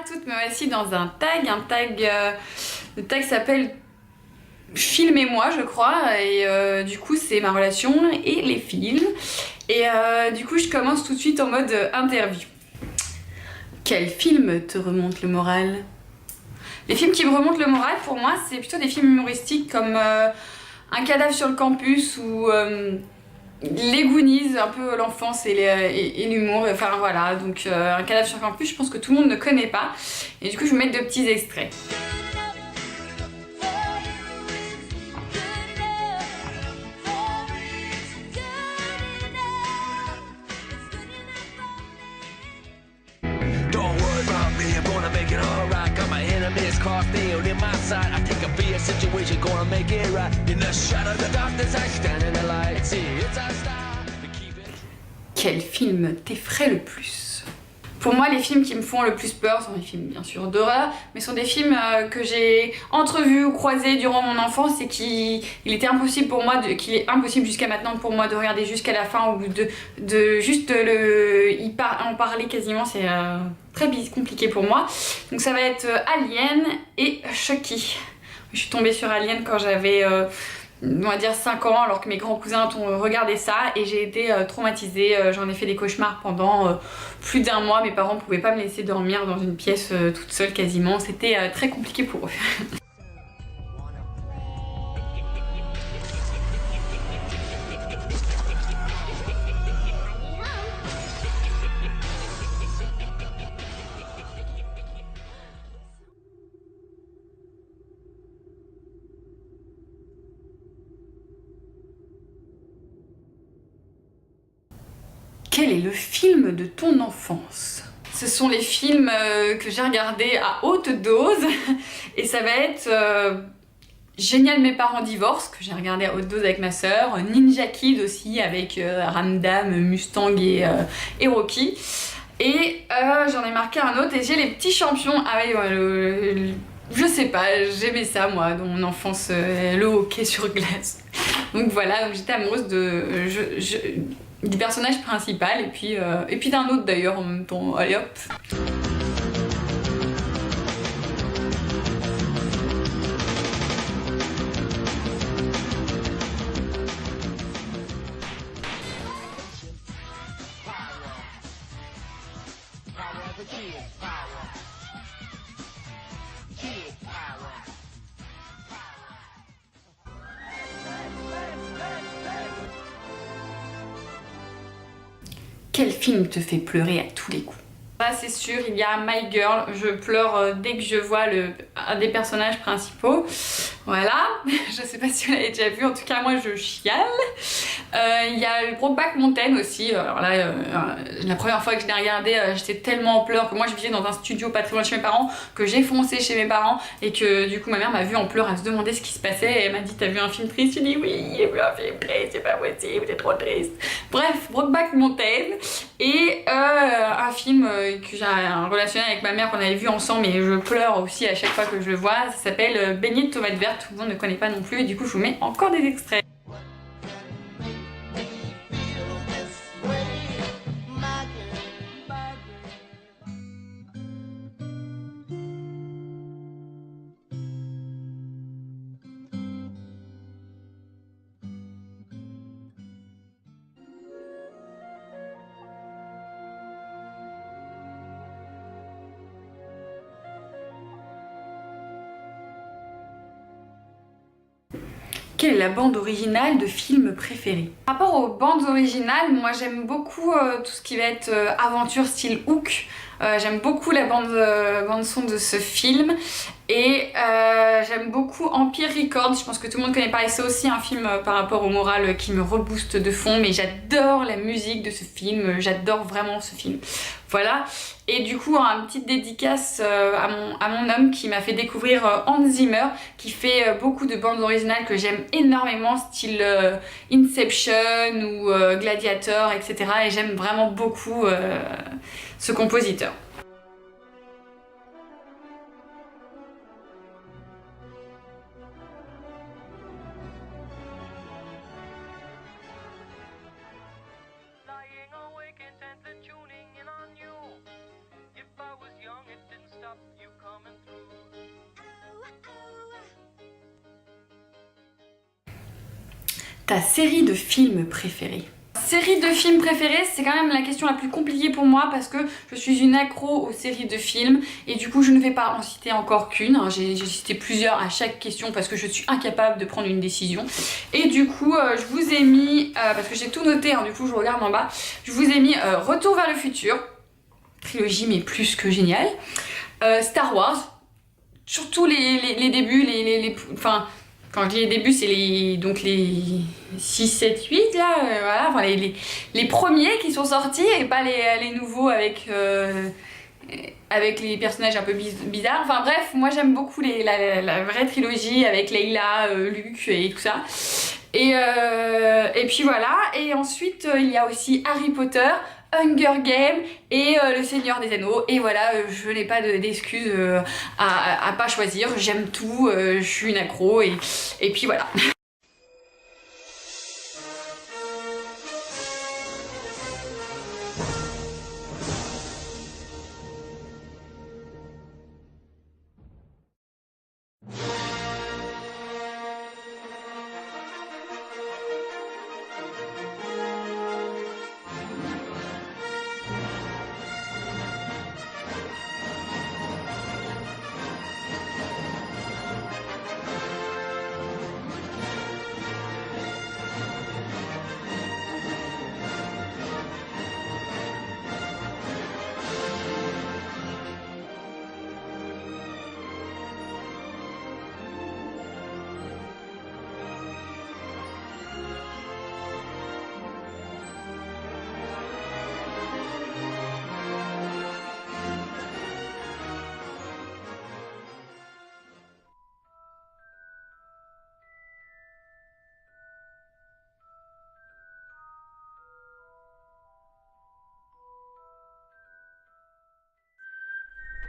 toutes, me voici dans un tag, le tag s'appelle Filmez-moi je crois, et du coup c'est ma relation et les films, et du coup je commence tout de suite en mode interview. Quel film te remonte le moral? Les films qui me remontent le moral pour moi c'est plutôt des films humoristiques comme Un cadavre sur le campus ou les Goonies, un peu l'enfance et l'humour, enfin voilà, donc Un cadavre sur le campus je pense que tout le monde ne connaît pas, et du coup je vais mettre de petits extraits. Quel film t'effraie le plus? Pour moi, les films qui me font le plus peur sont des films bien sûr d'horreur, mais sont des films que j'ai entrevus ou croisés durant mon enfance et qu'il était impossible pour moi, qu'il est impossible jusqu'à maintenant pour moi de regarder jusqu'à la fin, ou de juste en parler quasiment, c'est très compliqué pour moi. Donc ça va être Alien et Chucky. Je suis tombée sur Alien quand j'avais on va dire 5 ans, alors que mes grands cousins ont regardé ça, et j'ai été traumatisée. J'en ai fait des cauchemars pendant plus d'1 mois. Mes parents pouvaient pas me laisser dormir dans une pièce toute seule quasiment, c'était très compliqué pour eux. Quel est le film de ton enfance? Ce sont les films que j'ai regardés à haute dose, et ça va être Génial mes parents divorcent, que j'ai regardé à haute dose avec ma sœur, Ninja Kid aussi avec Ramdam, Mustang et Rocky, et j'en ai marqué un autre, et j'ai Les Petits Champions. Ah oui, je sais pas, j'aimais ça moi dans mon enfance, le hockey sur glace. Donc voilà, donc j'étais amoureuse du personnage principal, et puis d'un autre d'ailleurs en même temps. Allez hop. Quel film te fait pleurer à tous les coups? Là c'est sûr, il y a My Girl, je pleure dès que je vois un des personnages principaux. Voilà, je sais pas si vous l'avez déjà vu, en tout cas moi je chiale. Il y a le Brokeback Mountain aussi. Alors là, la première fois que je l'ai regardé, j'étais tellement en pleurs que moi je vivais dans un studio pas très loin de chez mes parents, que j'ai foncé chez mes parents, et que du coup ma mère m'a vue en pleurs, elle se demandait ce qui se passait, et elle m'a dit: t'as vu un film triste? J'ai dit oui, j'ai vu un film triste, c'est pas possible, t'es trop triste. Bref, Brokeback Mountain, et un film que j'ai un relationnel avec ma mère qu'on avait vu ensemble, et je pleure aussi à chaque fois que je le vois, ça s'appelle Beignet de tomates vertes, tout le monde ne connaît pas non plus, et du coup je vous mets encore des extraits. Quelle est la bande originale de film préféré? Par rapport aux bandes originales, moi j'aime beaucoup tout ce qui va être aventure style Hook. J'aime beaucoup la bande son de ce film, et j'aime beaucoup Empire Records. Je pense que tout le monde connaît pas, et c'est aussi un film par rapport au moral qui me rebooste de fond, mais j'adore la musique de ce film, j'adore vraiment ce film. Voilà, et du coup une petite dédicace à mon homme qui m'a fait découvrir Hans Zimmer, qui fait beaucoup de bandes originales que j'aime énormément, style Inception ou Gladiator, etc. Et j'aime vraiment beaucoup ce compositeur. Ta série de films préférée? Série de films préférée, c'est quand même la question la plus compliquée pour moi parce que je suis une accro aux séries de films et du coup je ne vais pas en citer encore qu'une. J'ai cité plusieurs à chaque question parce que je suis incapable de prendre une décision. Et du coup je vous ai mis, parce que j'ai tout noté, du coup je regarde en bas, je vous ai mis Retour vers le futur, trilogie mais plus que géniale, Star Wars, surtout les débuts, enfin... Quand je dis les débuts, c'est les 6, 7, 8 là, voilà, enfin les premiers qui sont sortis et pas les nouveaux avec les personnages un peu bizarres. Enfin bref, moi j'aime beaucoup la vraie trilogie avec Leila, Luke et tout ça. Et puis voilà, et ensuite il y a aussi Harry Potter, Hunger Games et Le Seigneur des Anneaux. Et voilà, je n'ai pas d'excuses à pas choisir. J'aime tout, je suis une accro et puis voilà.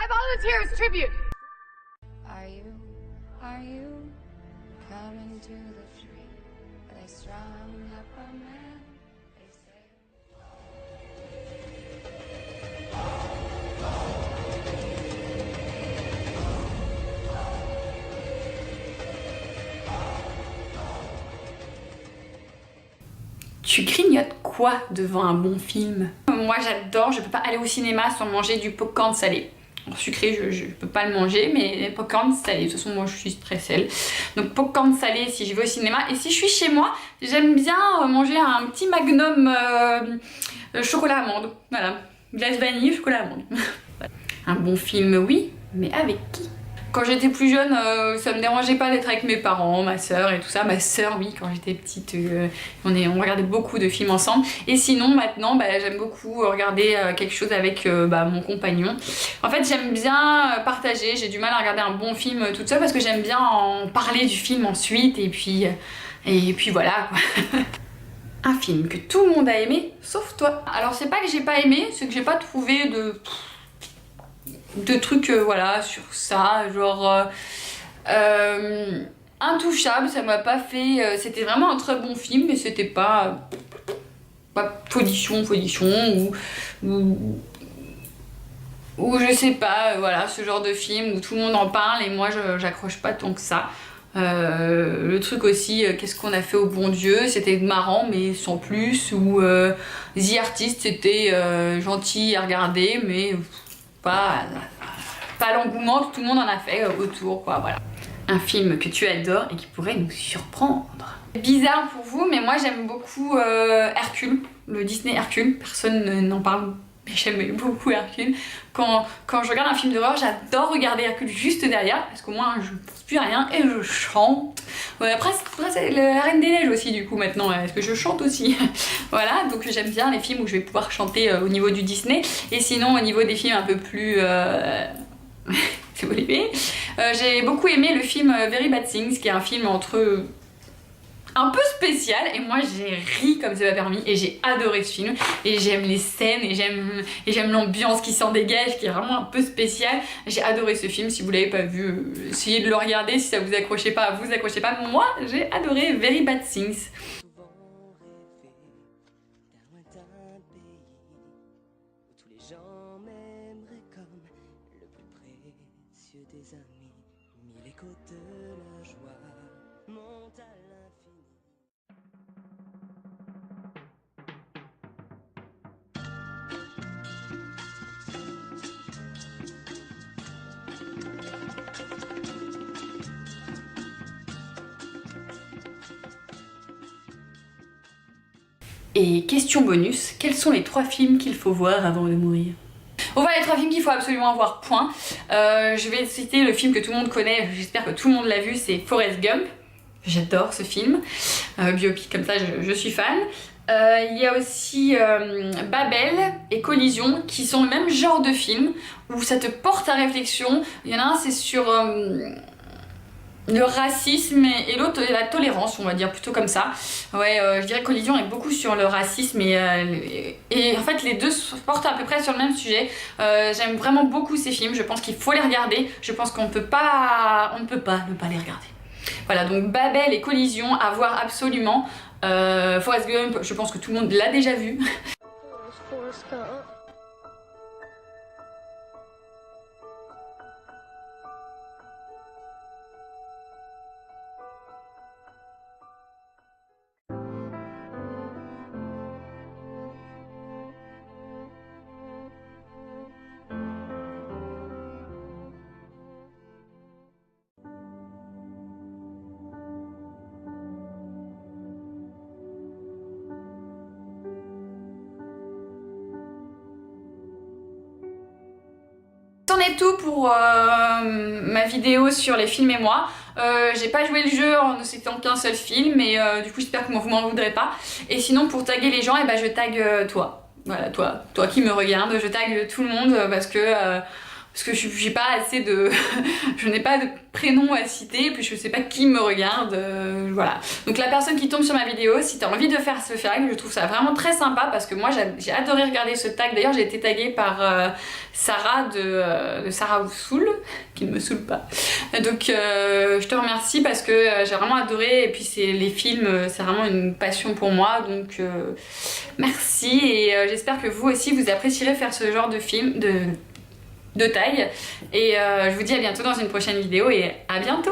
I volunteer as tribute! Are you coming to the tree? They strung up a man, they say. Tu grignotes quoi devant un bon film? Moi j'adore, je peux pas aller au cinéma sans manger du popcorn salé. Sucré, je peux pas le manger, mais popcorn salé. De toute façon, moi je suis très sel. Donc popcorn salé si je vais au cinéma. Et si je suis chez moi, j'aime bien manger un petit magnum chocolat amande. Voilà, glace vanille, chocolat amande. Un bon film, oui, mais avec qui? Quand j'étais plus jeune, ça me dérangeait pas d'être avec mes parents, ma soeur et tout ça. Ma soeur, oui, quand j'étais petite, on regardait beaucoup de films ensemble. Et sinon, maintenant, j'aime beaucoup regarder quelque chose avec mon compagnon. En fait, j'aime bien partager. J'ai du mal à regarder un bon film toute seule parce que j'aime bien en parler du film ensuite. Et puis voilà, quoi. Un film que tout le monde a aimé, sauf toi. Alors, c'est pas que j'ai pas aimé, c'est que j'ai pas trouvé de trucs voilà sur ça, genre Intouchable, ça m'a pas fait, c'était vraiment un très bon film mais c'était pas folichon ou je sais pas, voilà, ce genre de film où tout le monde en parle et moi j'accroche pas tant que ça. Le truc aussi, qu'est-ce qu'on a fait au bon Dieu, c'était marrant mais sans plus, ou The Artist, c'était gentil à regarder mais pas l'engouement que tout le monde en a fait autour, quoi, voilà. Un film que tu adores et qui pourrait nous surprendre. Bizarre pour vous, mais moi j'aime beaucoup Hercule, le Disney Hercule. Personne n'en parle, mais j'aime beaucoup Hercule. Quand je regarde un film d'horreur, j'adore regarder Hercule juste derrière, parce qu'au moins je ne pense plus à rien et je chante. Ouais, après c'est la Reine des Neiges aussi du coup maintenant, parce que je chante aussi. Voilà, donc j'aime bien les films où je vais pouvoir chanter au niveau du Disney. Et sinon au niveau des films un peu plus... c'est Olivier. J'ai beaucoup aimé le film Very Bad Things, qui est un film entre... un peu spécial, et moi j'ai ri comme c'est pas permis et j'ai adoré ce film et j'aime les scènes et j'aime l'ambiance qui s'en dégage, qui est vraiment un peu spéciale. J'ai adoré ce film. Si vous l'avez pas vu, essayez de le regarder. Si ça vous accrochez pas, vous accrochez pas. Moi j'ai adoré Very Bad Things. Des amis, mille échos de la joie montent à l'infini. Et question bonus, quels sont les 3 films qu'il faut voir avant de mourir? On va les 3 films qu'il faut absolument voir, point. Je vais citer le film que tout le monde connaît, j'espère que tout le monde l'a vu, c'est Forrest Gump. J'adore ce film, biopic comme ça, je suis fan. Il y a aussi Babel et Collision qui sont le même genre de film où ça te porte à réflexion. Il y en a un, c'est sur le racisme et l'autre la tolérance, on va dire plutôt comme ça. Ouais, je dirais que Collision est beaucoup sur le racisme et en fait les deux se portent à peu près sur le même sujet. J'aime vraiment beaucoup ces films, je pense qu'il faut les regarder, je pense qu'on ne peut pas ne pas les regarder. Voilà, donc Babel et Collision à voir absolument. Forrest Gump, je pense que tout le monde l'a déjà vu. Forrest Gump. C'en est tout pour ma vidéo sur les films et moi. J'ai pas joué le jeu en ne citant qu'un seul film, mais du coup j'espère que vous m'en voudrez pas. Et sinon pour taguer les gens, et ben je tag toi. Voilà, toi qui me regarde, je tag tout le monde parce que j'ai pas assez de... je n'ai pas de prénom à citer, et puis je sais pas qui me regarde, voilà. Donc la personne qui tombe sur ma vidéo, si t'as envie de faire ce tag, je trouve ça vraiment très sympa parce que moi j'ai adoré regarder ce tag. D'ailleurs j'ai été taguée par Sarah de Sarah Soul, qui ne me saoule pas. Donc je te remercie parce que j'ai vraiment adoré, et puis les films, c'est vraiment une passion pour moi, donc merci, et j'espère que vous aussi vous apprécierez faire ce genre de film, de tag, et je vous dis à bientôt dans une prochaine vidéo, et à bientôt.